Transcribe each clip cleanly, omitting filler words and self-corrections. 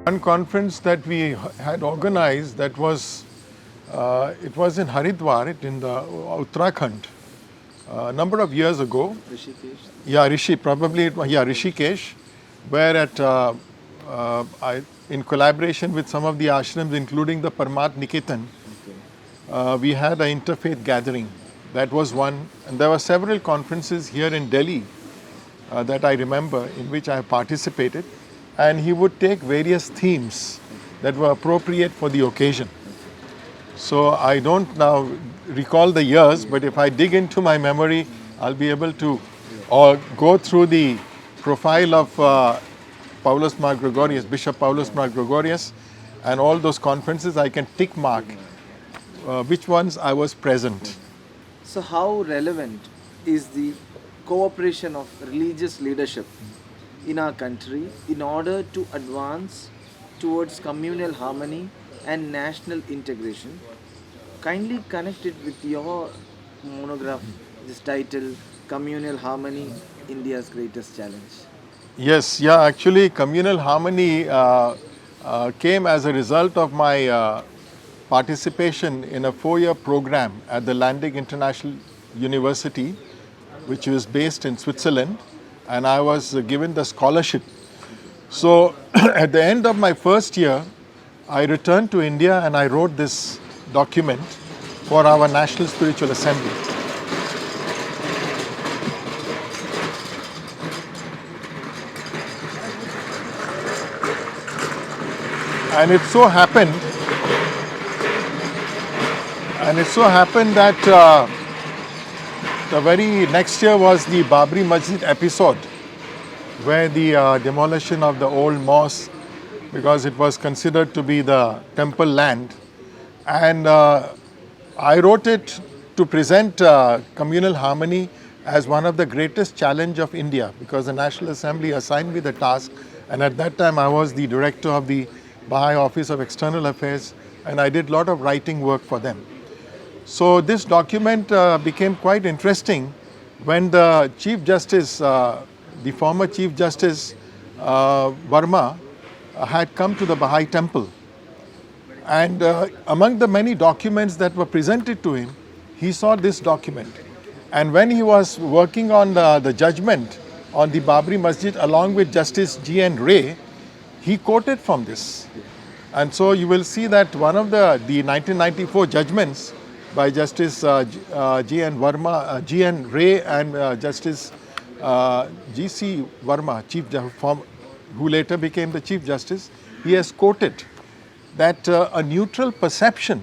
One conference that we had organized, that was it was in Haridwar, in the Uttarakhand, a number of years ago. Rishikesh. Yeah, Rishikesh, where in collaboration with some of the ashrams, including the Parmat Niketan, we had an interfaith gathering. That was one, and there were several conferences here in Delhi that I remember, in which I participated, and he would take various themes that were appropriate for the occasion. So I don't now recall the years, but if I dig into my memory, I'll be able to go through the profile of Paulus Mar Gregorios, Bishop Paulus Mar Gregorios, and all those conferences. I can tick mark which ones I was present. So how relevant is the cooperation of religious leadership in our country in order to advance towards communal harmony and national integration? Kindly connect it with your monograph, this title, Communal Harmony, India's Greatest Challenge. Yes, yeah, actually communal harmony came as a result of my participation in a 4-year program at the Landig International University, which was based in Switzerland, and I was given the scholarship. So at the end of my first year, I returned to India and I wrote this document for our National Spiritual Assembly. And it so happened that the very next year was the Babri Masjid episode, where the demolition of the old mosque, because it was considered to be the temple land. And I wrote it to present communal harmony as one of the greatest challenge of India, because the National Assembly assigned me the task, and at that time I was the director of the Bahai Office of External Affairs, and I did a lot of writing work for them. So this document became quite interesting when the Chief Justice, the former Chief Justice Verma, had come to the Bahai temple. And among the many documents that were presented to him, he saw this document. And when he was working on the judgment on the Babri Masjid along with Justice G.N. Ray, he quoted from this. And so you will see that one of the 1994 judgments by Justice G.N. Ray and Justice G.C. Verma, who later became the Chief Justice, he has quoted that a neutral perception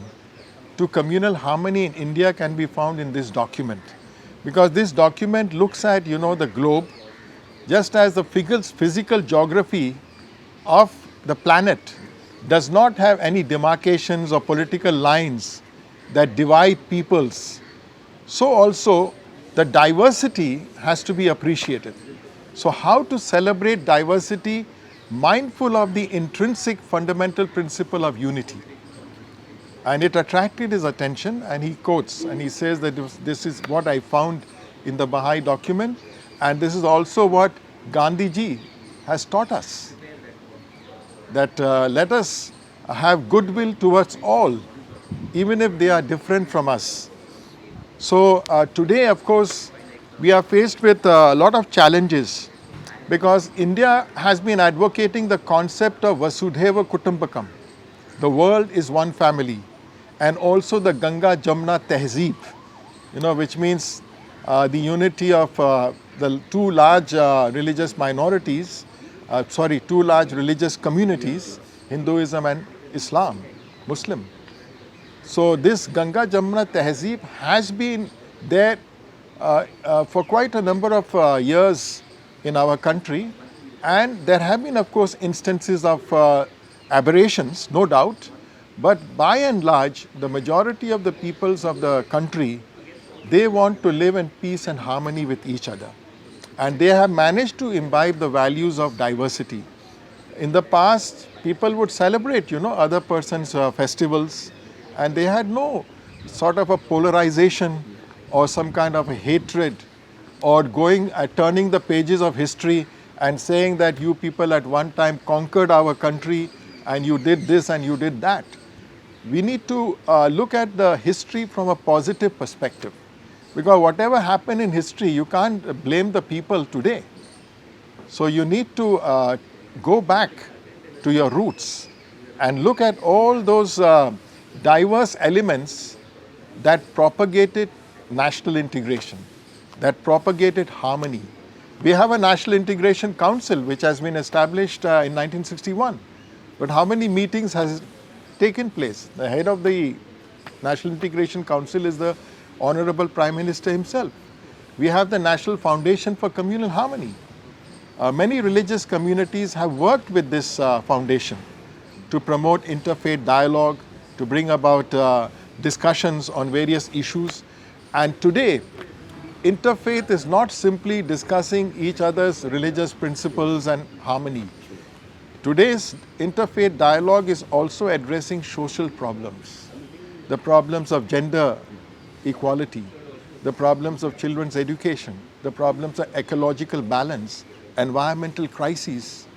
to communal harmony in India can be found in this document. Because this document looks at, the globe, just as the physical geography of the planet does not have any demarcations or political lines that divide peoples, so also the diversity has to be appreciated. So how to celebrate diversity mindful of the intrinsic fundamental principle of unity? And it attracted his attention, and he quotes and he says that this is what I found in the Bahai document, and this is also what Gandhiji has taught us, that let us have goodwill towards all, even if they are different from us. So today, of course, we are faced with a lot of challenges, because India has been advocating the concept of Vasudhaiva Kutumbakam. The world is one family, and also the Ganga Jamna Tehzeeb, which means the unity of the two large religious minorities, two large religious communities, Hinduism and Islam, Muslim. So this Ganga Jamna Tehzeeb has been there for quite a number of years in our country, and there have been, of course, instances of aberrations, no doubt, but by and large, the majority of the peoples of the country, they want to live in peace and harmony with each other. And they have managed to imbibe the values of diversity. In the past, people would celebrate, other persons' festivals, and they had no sort of a polarization or some kind of a hatred or turning the pages of history and saying that you people at one time conquered our country and you did this and you did that. We need to look at the history from a positive perspective. Because whatever happened in history, you can't blame the people today. So you need to go back to your roots and look at all those diverse elements that propagated national integration, that propagated harmony. We have a National Integration Council which has been established in 1961. But how many meetings has taken place? The head of the National Integration Council is the Honorable Prime Minister himself. We have the National Foundation for Communal Harmony. Many religious communities have worked with this foundation to promote interfaith dialogue, to bring about discussions on various issues. And today, interfaith is not simply discussing each other's religious principles and harmony. Today's interfaith dialogue is also addressing social problems, the problems of gender equality, the problems of children's education, the problems of ecological balance, environmental crises,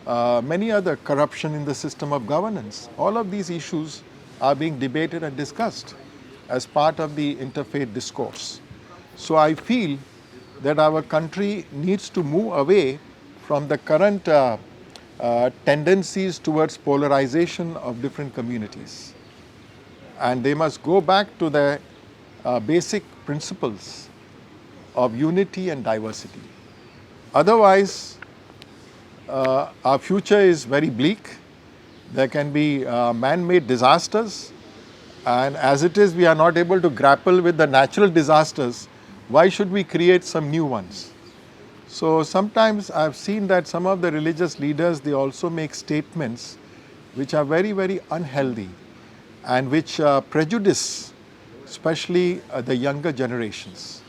many other, corruption in the system of governance. All of these issues are being debated and discussed as part of the interfaith discourse. So I feel that our country needs to move away from the current tendencies towards polarization of different communities. And they must go back to the basic principles of unity and diversity. Otherwise, our future is very bleak. There can be man-made disasters, and as it is, we are not able to grapple with the natural disasters. Why should we create some new ones? So sometimes I've seen that some of the religious leaders, they also make statements which are very, very unhealthy and which prejudice, especially the younger generations.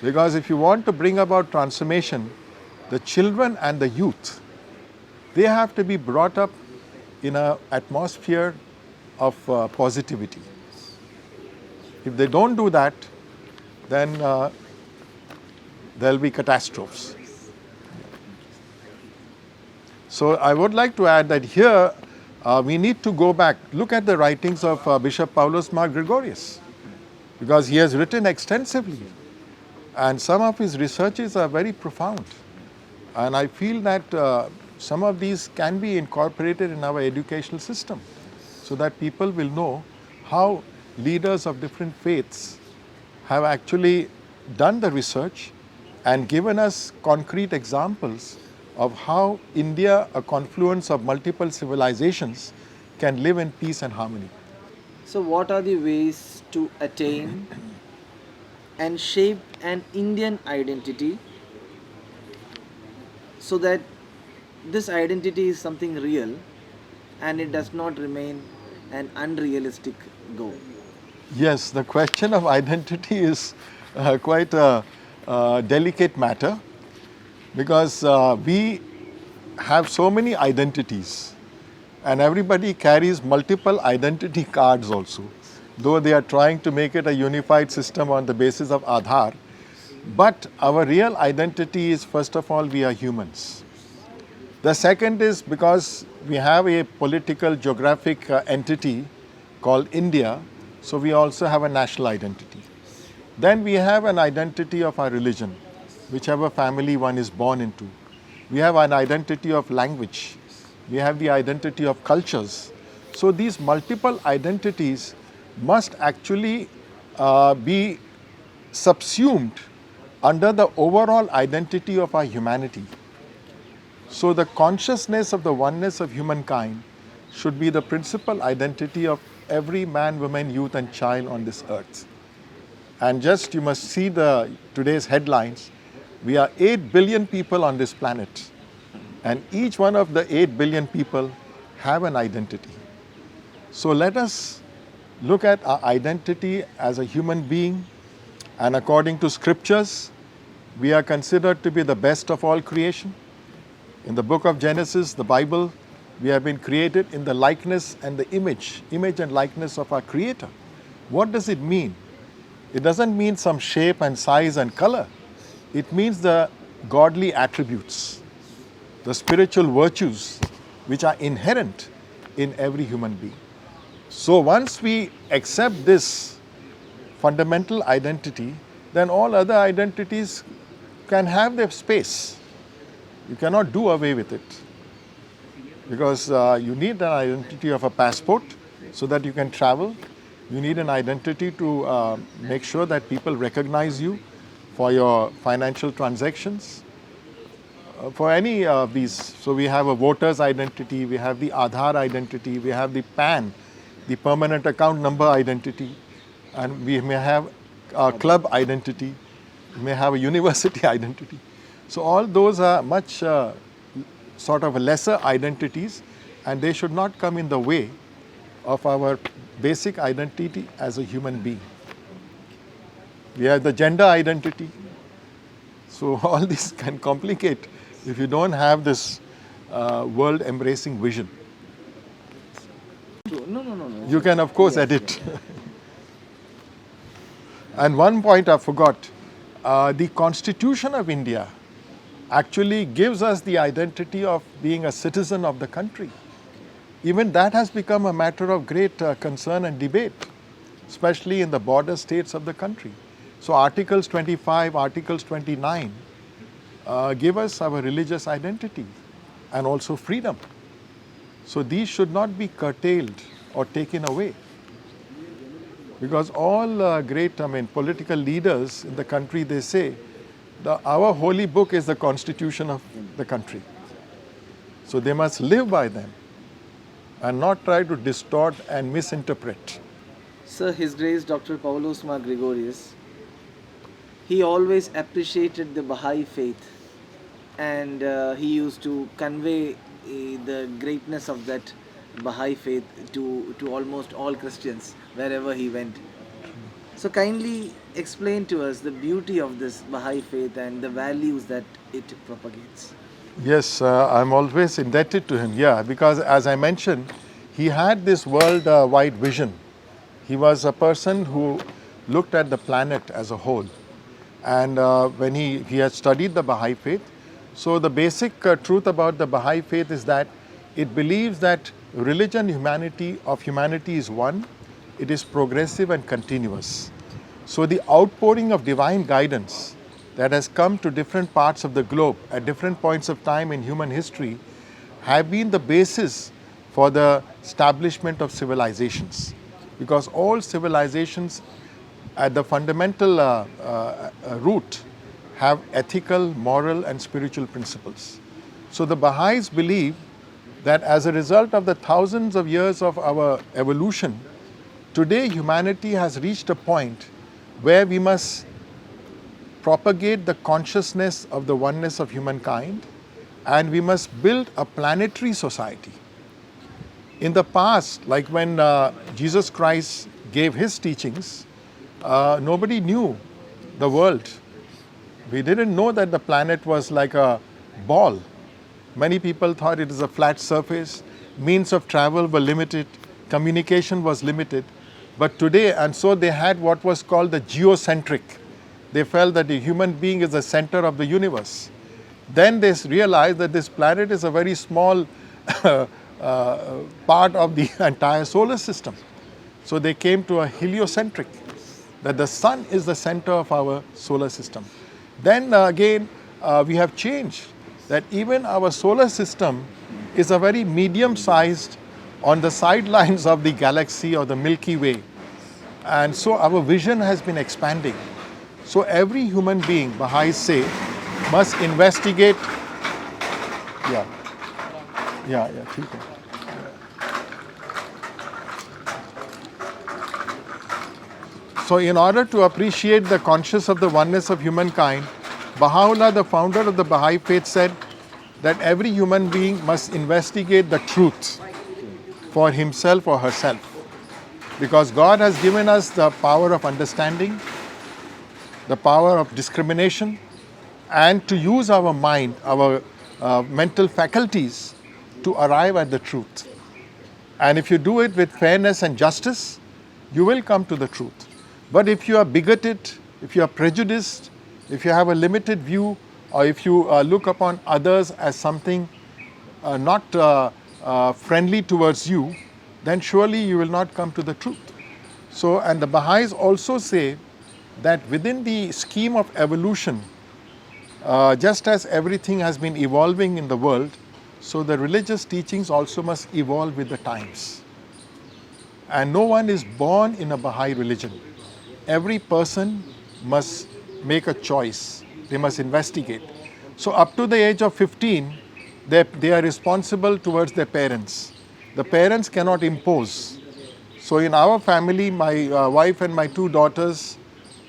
Because if you want to bring about transformation, the children and the youth, they have to be brought up in an atmosphere of positivity. If they don't do that, then there will be catastrophes. So I would like to add that here we need to go back, look at the writings of Bishop Paulus Mar Gregorios, because he has written extensively and some of his researches are very profound. And I feel that some of these can be incorporated in our educational system so that people will know how leaders of different faiths have actually done the research and given us concrete examples of how India, a confluence of multiple civilizations, can live in peace and harmony. So, what are the ways to attain and shape an Indian identity so that this identity is something real and it does not remain an unrealistic goal? Yes, the question of identity is quite a delicate matter, because we have so many identities and everybody carries multiple identity cards also, though they are trying to make it a unified system on the basis of Aadhaar. But our real identity is, first of all, we are humans. The second is because we have a political geographic entity called India, so we also have a national identity. Then we have an identity of our religion, whichever family one is born into. We have an identity of language. We have the identity of cultures. So these multiple identities must actually be subsumed under the overall identity of our humanity. So the consciousness of the oneness of humankind should be the principal identity of every man, woman, youth and child on this earth. And just you must see today's headlines. We are 8 billion people on this planet, and each one of the 8 billion people have an identity. So let us look at our identity as a human being, and according to scriptures, we are considered to be the best of all creation. In the book of Genesis, the Bible, we have been created in the likeness and the image and likeness of our Creator. What does it mean? It doesn't mean some shape and size and color. It means the godly attributes, the spiritual virtues which are inherent in every human being. So once we accept this fundamental identity, then all other identities can have their space. You cannot do away with it, because you need an identity of a passport so that you can travel. You need an identity to make sure that people recognize you for your financial transactions. For any of these, so we have a voter's identity, we have the Aadhaar identity, we have the PAN, the permanent account number identity, and we may have a club identity, we may have a university identity. So all those are much sort of lesser identities, and they should not come in the way of our basic identity as a human being. We have the gender identity. So all this can complicate if you don't have this world-embracing vision. No. You can, of course, edit. And one point I forgot, the Constitution of India actually gives us the identity of being a citizen of the country. Even that has become a matter of great concern and debate, especially in the border states of the country. So Articles 25, Articles 29 give us our religious identity and also freedom. So these should not be curtailed or taken away. Because all great, political leaders in the country, they say, our holy book is the constitution of the country. So they must live by them and not try to distort and misinterpret. Sir, His Grace Dr. Paulos Mar Gregorios, he always appreciated the Bahai faith, and he used to convey the greatness of that Bahai faith to almost all Christians wherever he went. So kindly explain to us the beauty of this Bahai faith and the values that it propagates. Yes, I'm always indebted to him, because as I mentioned, he had this world-wide vision. He was a person who looked at the planet as a whole. And when he had studied the Bahai faith, so the basic truth about the Bahai faith is that it believes that religion of humanity is one, it is progressive and continuous. So the outpouring of divine guidance that has come to different parts of the globe at different points of time in human history have been the basis for the establishment of civilizations. Because all civilizations at the fundamental root have ethical, moral and spiritual principles. So the Baha'is believe that as a result of the thousands of years of our evolution, today humanity has reached a point where we must propagate the consciousness of the oneness of humankind, and we must build a planetary society. In the past, like when Jesus Christ gave his teachings, nobody knew the world. We didn't know that the planet was like a ball. Many people thought it is a flat surface, means of travel were limited, communication was limited. But today, and so they had what was called the geocentric. They felt that the human being is the center of the universe. Then they realized that this planet is a very small part of the entire solar system. So they came to a heliocentric, that the sun is the center of our solar system. Then again, we have changed, that even our solar system is a very medium-sized on the sidelines of the galaxy or the Milky Way. And so our vision has been expanding. So every human being, Baha'is say, must investigate. Yeah. ठीक है. So in order to appreciate the consciousness of the oneness of humankind, Baha'u'llah, the founder of the Baha'i faith, said that every human being must investigate the truth for himself or herself. Because God has given us the power of understanding, the power of discrimination, and to use our mind, our mental faculties to arrive at the truth. And if you do it with fairness and justice, you will come to the truth. But if you are bigoted, if you are prejudiced, if you have a limited view, or if you look upon others as something not friendly towards you, then surely you will not come to the truth. So, and the Baha'is also say that within the scheme of evolution, just as everything has been evolving in the world, so the religious teachings also must evolve with the times. And no one is born in a Baha'i religion. Every person must make a choice. They must investigate. So up to the age of 15, they are responsible towards their parents. The parents cannot impose. So in our family, my wife and my two daughters,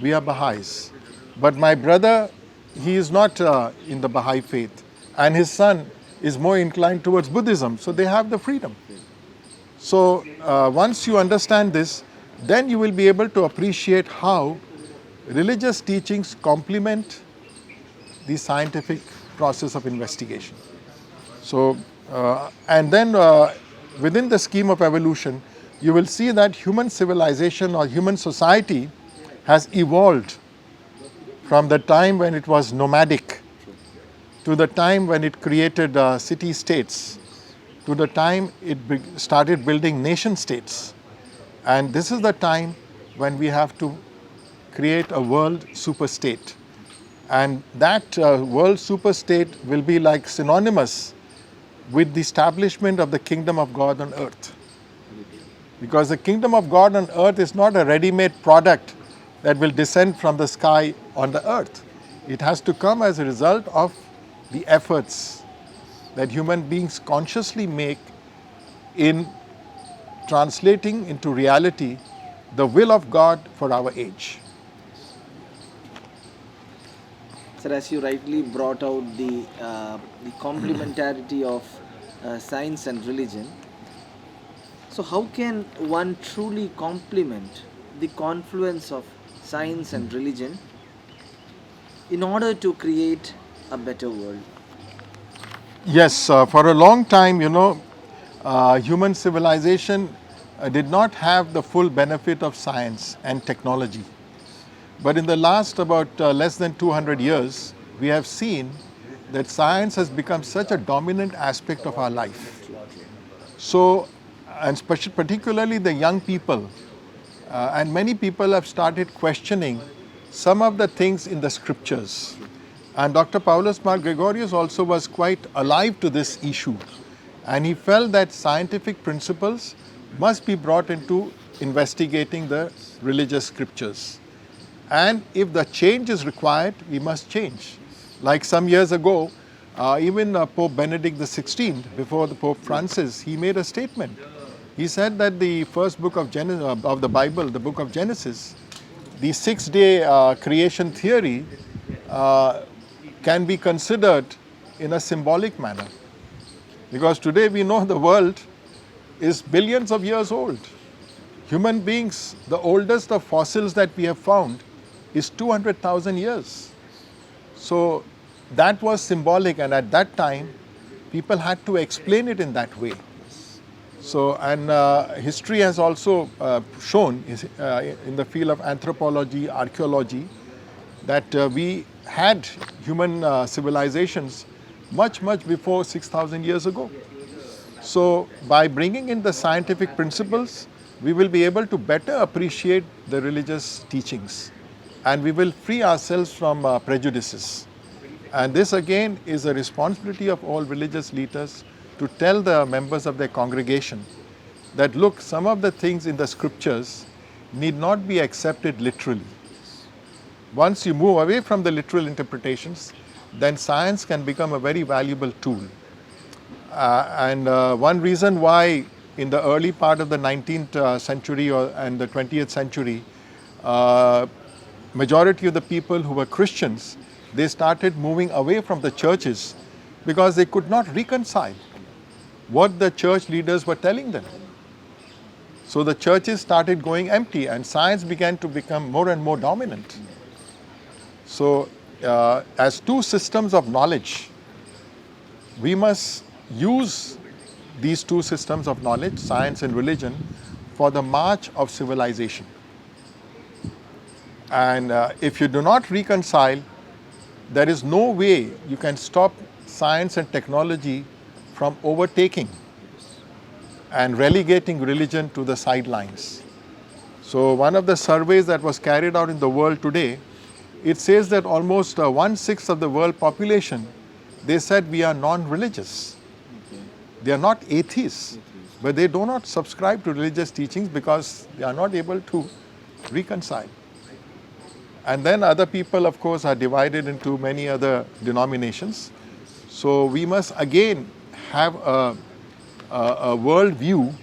we are Baha'is. But my brother, he is not in the Baha'i faith. And his son is more inclined towards Buddhism. So they have the freedom. So once you understand this, then you will be able to appreciate how religious teachings complement the scientific process of investigation. So, and then within the scheme of evolution, you will see that human civilization or human society has evolved from the time when it was nomadic to the time when it created city-states to the time it started building nation-states. And this is the time when we have to create a world superstate. And that world superstate will be like synonymous with the establishment of the kingdom of God on earth. Because the kingdom of God on earth is not a ready-made product that will descend from the sky on the earth. It has to come as a result of the efforts that human beings consciously make in translating into reality the will of God for our age. Sir, as you rightly brought out the complementarity of science and religion, so how can one truly complement the confluence of science and religion in order to create a better world? Yes, for a long time, human civilization did not have the full benefit of science and technology. But in the last about less than 200 years, we have seen that science has become such a dominant aspect of our life. So, and particularly the young people, and many people have started questioning some of the things in the scriptures. And Dr. Mar Gregorios also was quite alive to this issue. And he felt that scientific principles must be brought into investigating the religious scriptures. And if the change is required, we must change. Like some years ago, even Pope Benedict XVI, before the Pope Francis, he made a statement. He said that the first book of the Bible, the book of Genesis, the six-day creation theory can be considered in a symbolic manner. Because today we know the world is billions of years old. Human beings, the oldest of fossils that we have found is 200,000 years. So that was symbolic, and at that time people had to explain it in that way. So, and history has also shown in the field of anthropology, archaeology, that we had human civilizations much before 6,000 years ago. So by bringing in the scientific principles, we will be able to better appreciate the religious teachings, and we will free ourselves from prejudices. And this again is a responsibility of all religious leaders to tell the members of their congregation that, look, some of the things in the scriptures need not be accepted literally. Once you move away from the literal interpretations, then science can become a very valuable tool. And one reason why in the early part of the 19th century and the 20th century, majority of the people who were Christians, they started moving away from the churches because they could not reconcile what the church leaders were telling them. So the churches started going empty and science began to become more and more dominant. So as two systems of knowledge, we must use these two systems of knowledge, science and religion, for the march of civilization. And if you do not reconcile, there is no way you can stop science and technology from overtaking and relegating religion to the sidelines. So one of the surveys that was carried out in the world today, it says that almost 1/6 of the world population, they said we are non-religious. They are not atheists, but they do not subscribe to religious teachings because they are not able to reconcile. And then other people, of course, are divided into many other denominations. So we must again have a world view,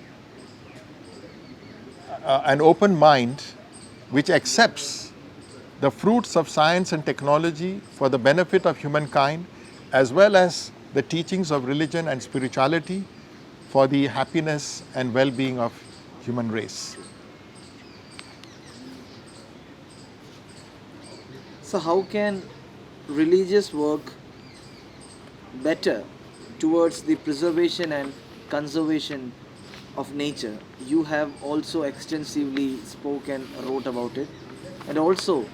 an open mind, which accepts the fruits of science and technology for the benefit of humankind, as well as the teachings of religion and spirituality for the happiness and well-being of human race. So how can religious work better towards the preservation and conservation of nature? You have also extensively spoken, wrote about it. And also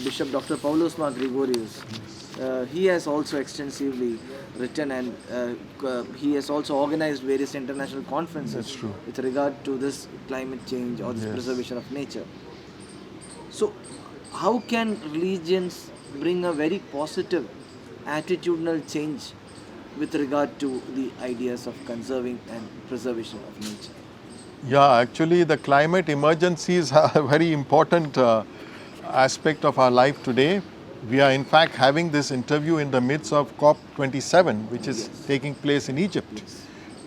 Bishop Dr. Paulos Mar Gregorios, he has also extensively written, and he has also organized various international conferences. That's true. With regard to this climate change or this Yes. preservation of nature. So how can religions bring a very positive attitudinal change with regard to the ideas of conserving and preservation of nature? Yeah, actually the climate emergencies are a very important aspect of our life today. We are in fact having this interview in the midst of COP27, which is taking place in Egypt.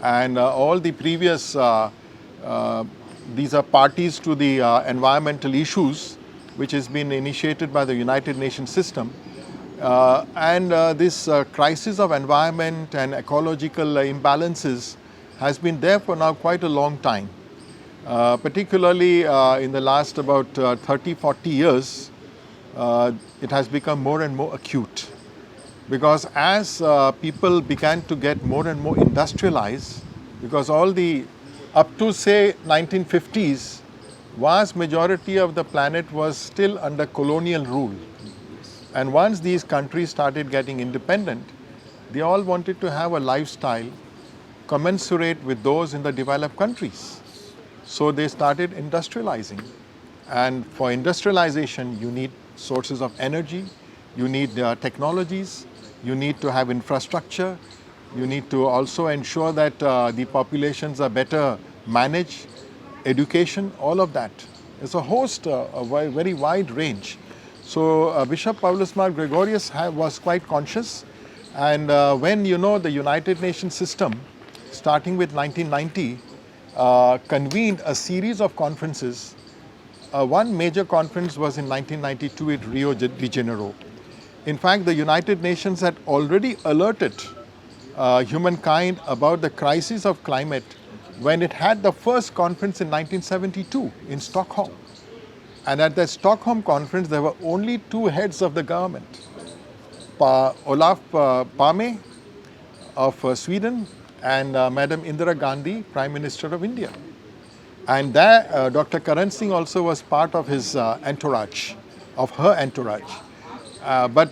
And all the previous, these are parties to the environmental issues, which has been initiated by the United Nations system. This crisis of environment and ecological imbalances has been there for now quite a long time. Particularly in the last about 30, 40 years, it has become more and more acute. Because as people began to get more and more industrialized, because all the, up to say 1950s, vast majority of the planet was still under colonial rule. And once these countries started getting independent, they all wanted to have a lifestyle commensurate with those in the developed countries. So they started industrializing. And for industrialization, you need sources of energy, you need technologies, you need to have infrastructure, you need to also ensure that the populations are better managed, education, all of that. It's a host, a very wide range. So Bishop Paulos Mar Gregorios was quite conscious. And when the United Nations system, starting with 1990, convened a series of conferences. One major conference was in 1992 at Rio de Janeiro. In fact, the United Nations had already alerted humankind about the crisis of climate when it had the first conference in 1972 in Stockholm. And at the Stockholm conference, there were only two heads of the government, Olof Palme of Sweden and Madam Indira Gandhi, Prime Minister of India. And there, Dr. Karan Singh also was part of his entourage, of her entourage. But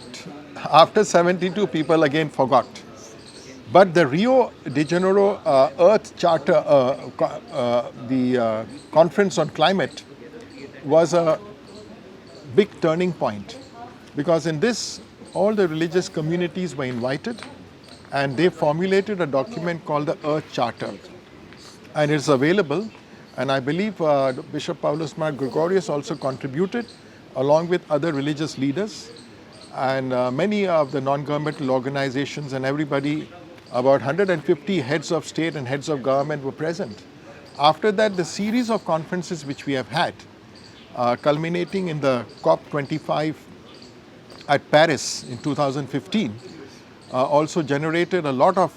after 72, people again forgot. But the Rio de Janeiro Earth Charter, the conference on climate, was a big turning point, because in this, all the religious communities were invited, and they formulated a document called the Earth Charter. And it's available, and I believe Bishop Paulos Mar Gregorios also contributed, along with other religious leaders, and many of the non-governmental organizations and everybody, about 150 heads of state and heads of government were present. After that, the series of conferences which we have had, culminating in the COP25 at Paris in 2015, also generated a lot of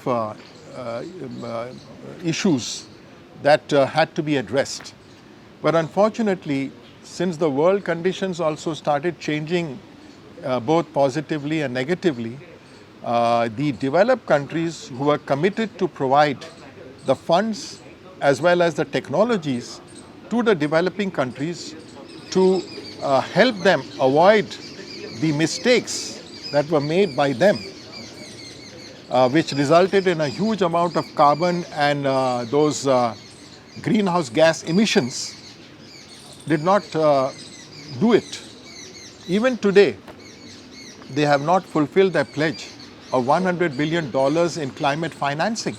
issues that had to be addressed. But unfortunately, since the world conditions also started changing both positively and negatively, the developed countries who are committed to provide the funds as well as the technologies to the developing countries to help them avoid the mistakes that were made by them. which resulted in a huge amount of carbon and those greenhouse gas emissions, did not do it. Even today, they have not fulfilled their pledge of $100 billion in climate financing.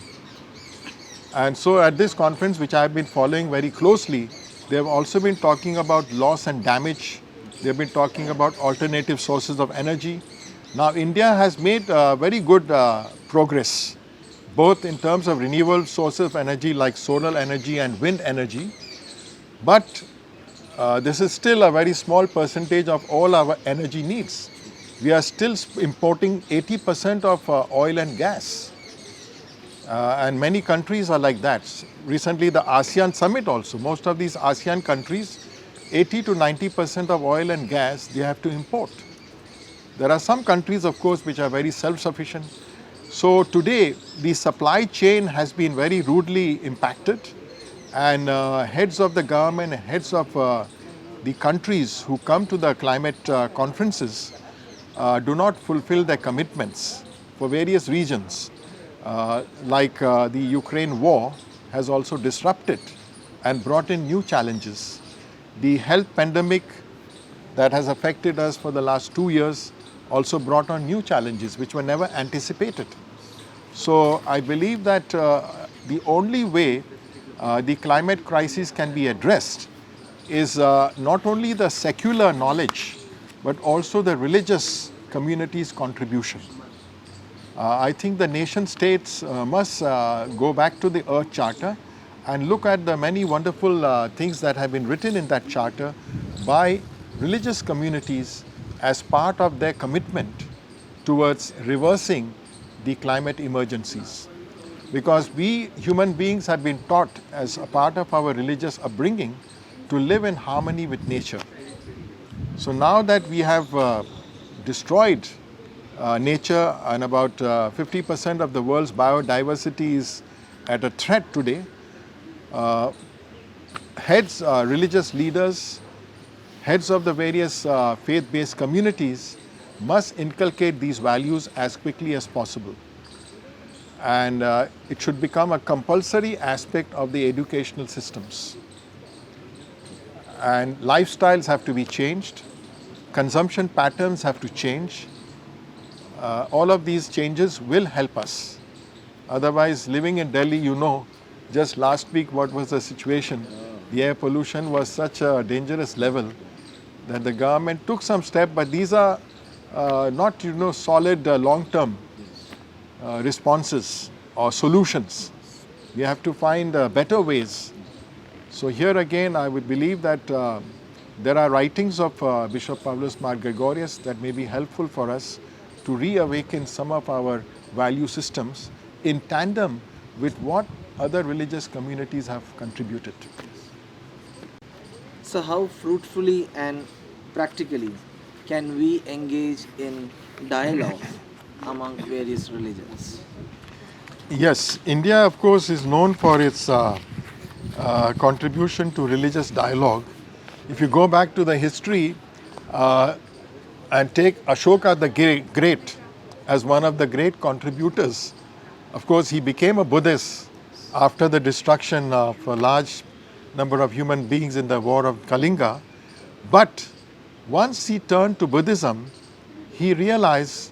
And so at this conference, which I have been following very closely, they have also been talking about loss and damage. They have been talking about alternative sources of energy. Now, India has made very good progress, both in terms of renewable sources of energy like solar energy and wind energy. But this is still a very small percentage of all our energy needs. We are still importing 80% of oil and gas. And many countries are like that. Recently, the ASEAN summit also, most of these ASEAN countries, 80 to 90% of oil and gas, they have to import. There are some countries, of course, which are very self-sufficient. So today, the supply chain has been very rudely impacted, and heads of the government, heads of the countries who come to the climate conferences do not fulfill their commitments for various reasons. Like the Ukraine war has also disrupted and brought in new challenges. The health pandemic that has affected us for the last 2 years also brought on new challenges which were never anticipated. So I believe that the only way the climate crisis can be addressed is not only the secular knowledge, but also the religious community's contribution. I think the nation states must go back to the Earth Charter and look at the many wonderful things that have been written in that charter by religious communities as part of their commitment towards reversing the climate emergencies. Because we human beings have been taught as a part of our religious upbringing to live in harmony with nature. So now that we have destroyed nature and about 50% of the world's biodiversity is at a threat today, heads, religious leaders, heads of the various faith-based communities must inculcate these values as quickly as possible. And it should become a compulsory aspect of the educational systems. And lifestyles have to be changed, consumption patterns have to change. All of these changes will help us. Otherwise, living in Delhi, you know, just last week what was the situation? The air pollution was such a dangerous level that the government took some steps, but these are not, solid long-term responses or solutions. We have to find better ways. So here again, I would believe that there are writings of Bishop Pavlos Mar Gregorios that may be helpful for us to reawaken some of our value systems in tandem with what other religious communities have contributed. So how fruitfully and practically can we engage in dialogue among various religions? Yes, India, of course, is known for its contribution to religious dialogue. If you go back to the history and take Ashoka the Great as one of the great contributors, of course, he became a Buddhist after the destruction of a large number of human beings in the war of Kalinga. But once he turned to Buddhism, he realized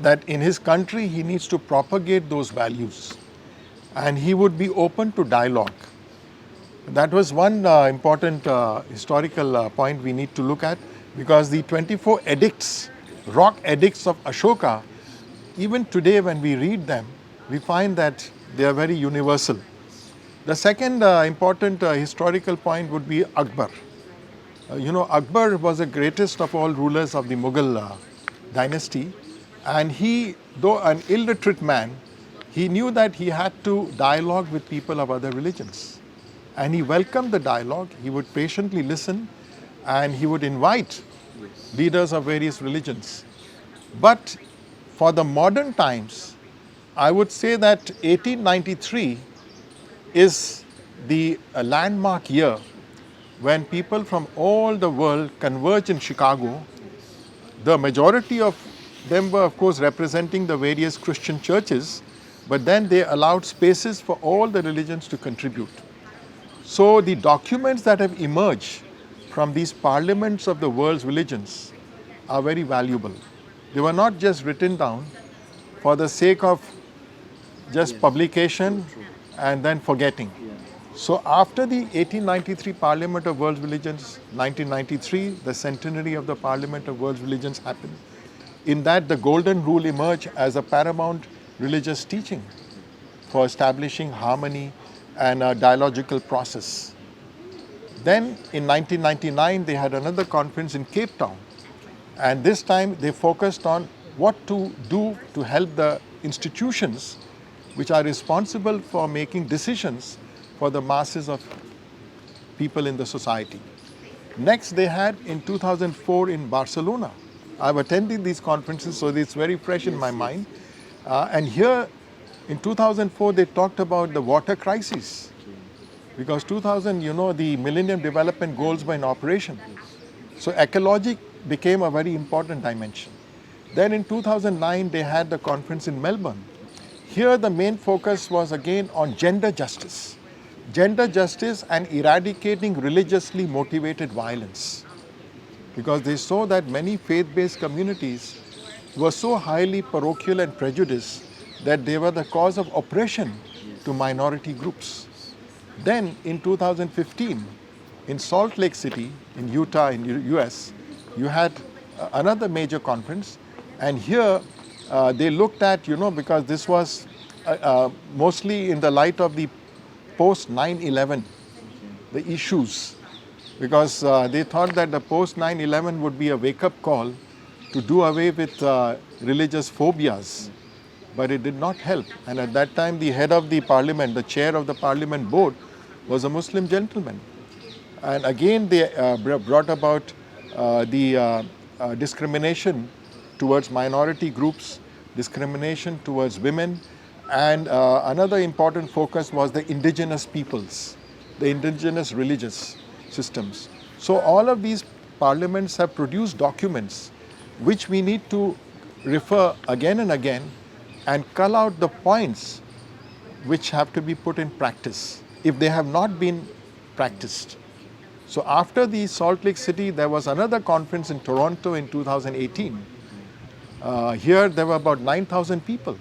that in his country he needs to propagate those values and he would be open to dialogue. That was one important historical point we need to look at, because the 24 edicts, rock edicts of Ashoka, even today when we read them, we find that they are very universal. The second important historical point would be Akbar. Akbar was the greatest of all rulers of the Mughal dynasty, and he, though an illiterate man, he knew that he had to dialogue with people of other religions. And he welcomed the dialogue, he would patiently listen, and he would invite leaders of various religions. But for the modern times, I would say that 1893 is the landmark year when people from all the world converge in Chicago. The majority of them were, of course, representing the various Christian churches, but then they allowed spaces for all the religions to contribute. So the documents that have emerged from these parliaments of the world's religions are very valuable. They were not just written down for the sake of just publication and then forgetting. So after the 1893 Parliament of World Religions, 1993, the centenary of the Parliament of World Religions happened. In that, the Golden Rule emerged as a paramount religious teaching for establishing harmony and a dialogical process. Then in 1999, they had another conference in Cape Town. And this time they focused on what to do to help the institutions which are responsible for making decisions for the masses of people in the society. Next, they had in 2004 in Barcelona. I've attended these conferences, so it's very fresh in my mind. And here in 2004, they talked about the water crisis. Because 2000, the Millennium Development Goals were in operation. So ecology became a very important dimension. Then in 2009, they had the conference in Melbourne. Here, the main focus was again on gender justice. Gender justice and eradicating religiously motivated violence. Because they saw that many faith-based communities were so highly parochial and prejudiced that they were the cause of oppression to minority groups. Then in 2015, in Salt Lake City, in Utah, in US, you had another major conference. And here they looked at, because this was mostly in the light of the post 9/11, the issues, because they thought that the post 9/11 would be a wake-up call to do away with religious phobias, but it did not help. And at that time, the head of the parliament, the chair of the parliament board, was a Muslim gentleman. And again, they brought about the discrimination towards minority groups, discrimination towards women, and another important focus was the indigenous peoples, the indigenous religious systems. So all of these parliaments have produced documents which we need to refer again and again and cull out the points which have to be put in practice if they have not been practiced. So after the Salt Lake City, there was another conference in Toronto in 2018. Here there were about 9,000 people.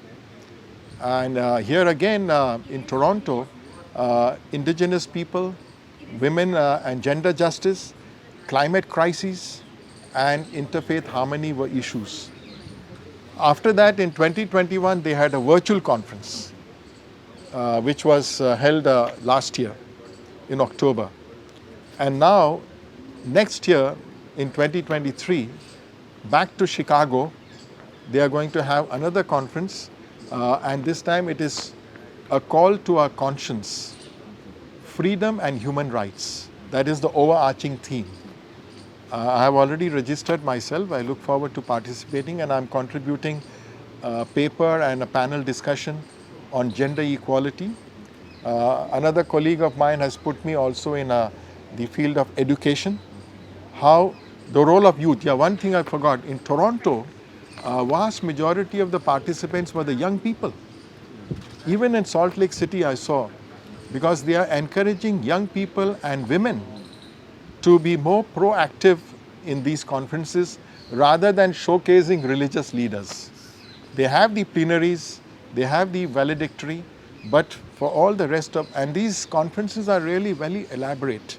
And here again in Toronto, indigenous people, women and gender justice, climate crises, and interfaith harmony were issues. After that, in 2021, they had a virtual conference, which was held last year in October. And now, next year, in 2023, back to Chicago, they are going to have another conference, and this time it is a call to our conscience, freedom and human rights. That is the overarching theme. I have already registered myself. I look forward to participating, and I'm contributing a paper and a panel discussion on gender equality. Another colleague of mine has put me also in the field of education. How the role of youth. Yeah, one thing I forgot. In Toronto, a vast majority of the participants were the young people. Even in Salt Lake City, I saw, because they are encouraging young people and women to be more proactive in these conferences rather than showcasing religious leaders. They have the plenaries, they have the valedictory, but for all the rest of, and these conferences are really very elaborate.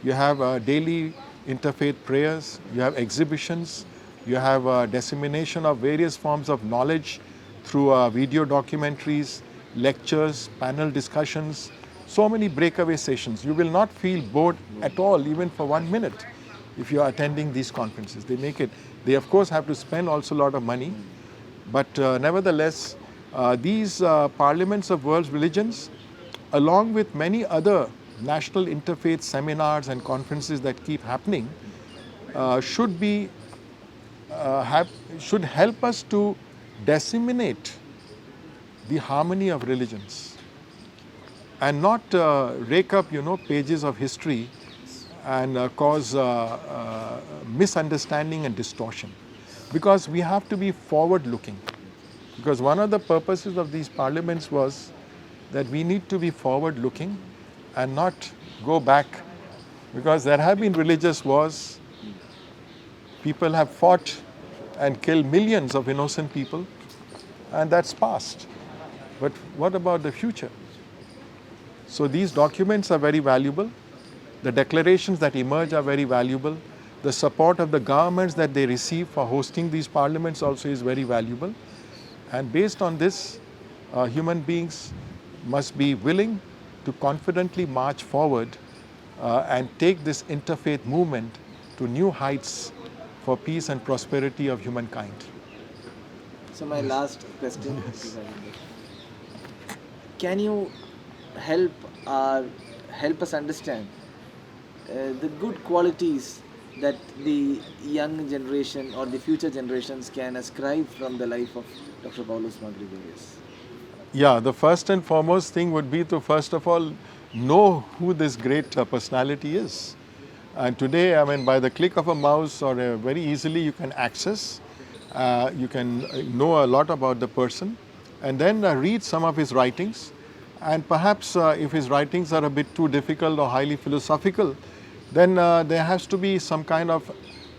You have daily interfaith prayers, you have exhibitions, you have dissemination of various forms of knowledge through video documentaries, lectures, panel discussions, so many breakaway sessions. You will not feel bored at all, even for 1 minute, if you are attending these conferences. They make it, they of course have to spend also a lot of money, but nevertheless, these parliaments of world religions, along with many other national interfaith seminars and conferences that keep happening, should help us to disseminate the harmony of religions and not rake up, pages of history and cause misunderstanding and distortion. because we have to be forward-looking. Because one of the purposes of these parliaments was that we need to be forward-looking and not go back, because there have been religious wars. People have fought and killed millions of innocent people, and that's past. But what about the future? So these documents are very valuable. The declarations that emerge are very valuable. The support of the governments that they receive for hosting these parliaments also is very valuable. And based on this, human beings must be willing to confidently march forward and take this interfaith movement to new heights for peace and prosperity of humankind. So my last question, can you help us understand the good qualities that the young generation or the future generations can ascribe from the life of Dr. Paulus Mar Gregorios? Yeah, the first and foremost thing would be to first of all know who this great personality is. And today, I mean, by the click of a mouse or very easily you can access, you can know a lot about the person, and then read some of his writings. And perhaps if his writings are a bit too difficult or highly philosophical, then there has to be some kind of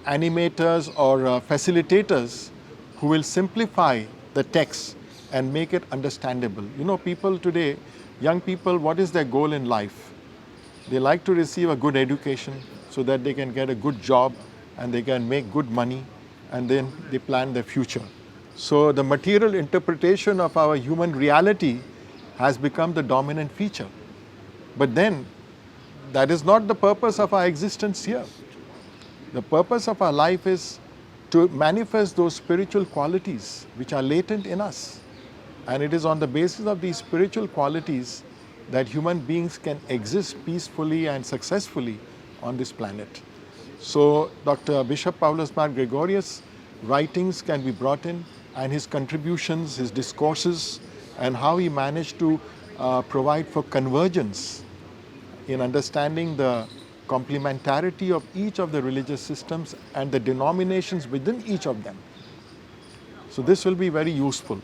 animators or facilitators who will simplify the text and make it understandable. You know, people today, young people, what is their goal in life? They like to receive a good education so that they can get a good job and they can make good money, and then they plan their future. So the material interpretation of our human reality has become the dominant feature. But then, that is not the purpose of our existence here. The purpose of our life is to manifest those spiritual qualities which are latent in us. And it is on the basis of these spiritual qualities that human beings can exist peacefully and successfully on this planet. So Dr. Bishop Paulus Mar Gregorios' writings can be brought in, and his contributions, his discourses, and how he managed to provide for convergence in understanding the complementarity of each of the religious systems and the denominations within each of them. So this will be very useful.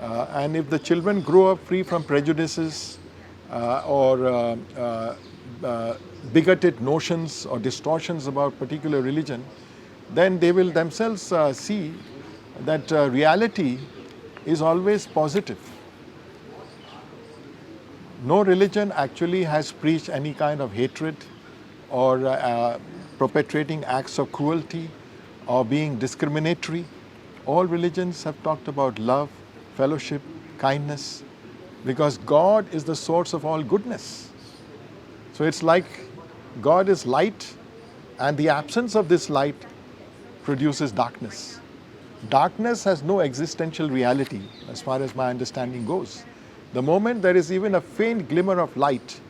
And if the children grow up free from prejudices or bigoted notions or distortions about particular religion, then they will themselves see that reality is always positive. No religion actually has preached any kind of hatred or perpetrating acts of cruelty or being discriminatory. All religions have talked about love, fellowship, kindness, because God is the source of all goodness. So it's like God is light, and the absence of this light produces darkness. Darkness has no existential reality as far as my understanding goes. The moment there is even a faint glimmer of light,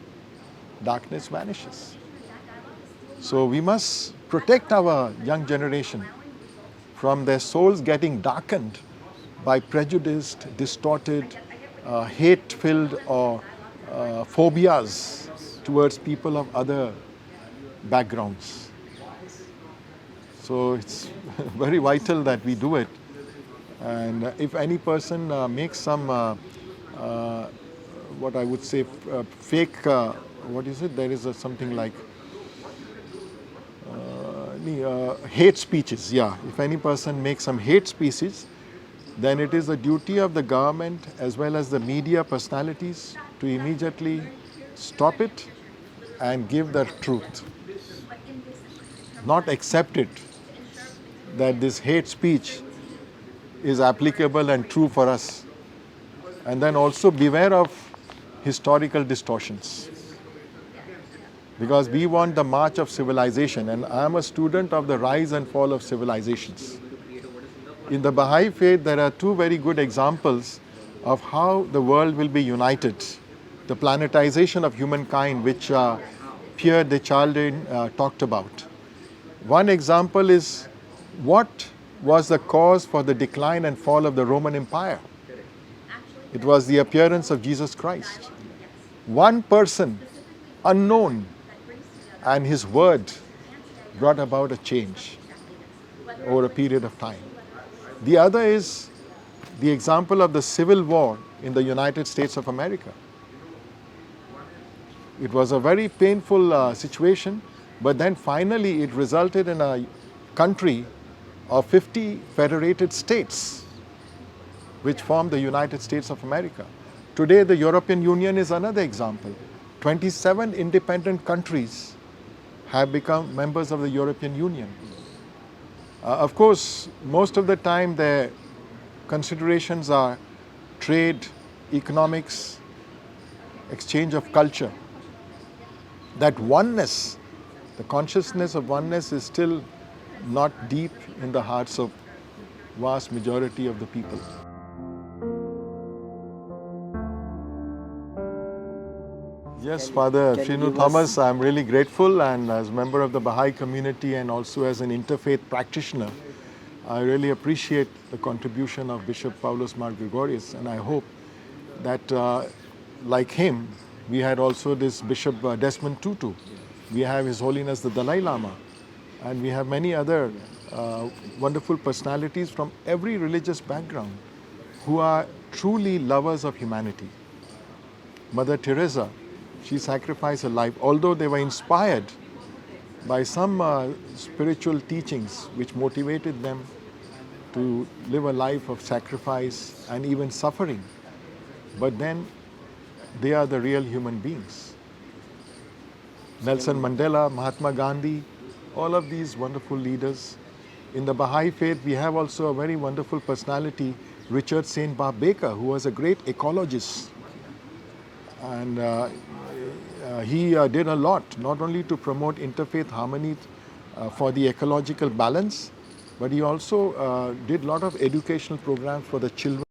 darkness vanishes. So we must protect our young generation from their souls getting darkened by prejudiced, distorted, hate-filled or phobias towards people of other backgrounds. So it's very vital that we do it. And if any person makes some, what I would say, fake, what is it? There is something like hate speeches. Yeah, if any person makes some hate speeches, then it is the duty of the government as well as the media personalities to immediately stop it and give the truth. Not accept it that this hate speech is applicable and true for us. And then also beware of historical distortions. Because we want the march of civilization, and I am a student of the rise and fall of civilizations. In the Bahai faith, there are two very good examples of how the world will be united. The planetization of humankind, which Pierre de Chaldin talked about. One example is what was the cause for the decline and fall of the Roman Empire. It was the appearance of Jesus Christ. One person, unknown, and his word brought about a change. over a period of time. The other is the example of the Civil War in the United States of America. It was a very painful situation, but then finally it resulted in a country of 50 federated states which formed the United States of America. Today the European Union is another example. 27 independent countries have become members of the European Union. Of course, most of the time their considerations are trade, economics, exchange of culture. That oneness, the consciousness of oneness is still not deep in the hearts of vast majority of the people. Yes, Father Shinu Thomas, I'm really grateful, and as a member of the Bahai community and also as an interfaith practitioner, I really appreciate the contribution of Bishop Paulos Mar Gregorios, and I hope that like him, we had also this Bishop Desmond Tutu, we have His Holiness the Dalai Lama, and we have many other wonderful personalities from every religious background who are truly lovers of humanity. Mother Teresa, she sacrificed her life, although they were inspired by some spiritual teachings which motivated them to live a life of sacrifice and even suffering. But then they are the real human beings. Nelson Mandela, Mahatma Gandhi, all of these wonderful leaders. In the Bahai faith, we have also a very wonderful personality, Richard St. Baker, who was a great ecologist. And he did a lot, not only to promote interfaith harmony for the ecological balance, but he also did a lot of educational programs for the children.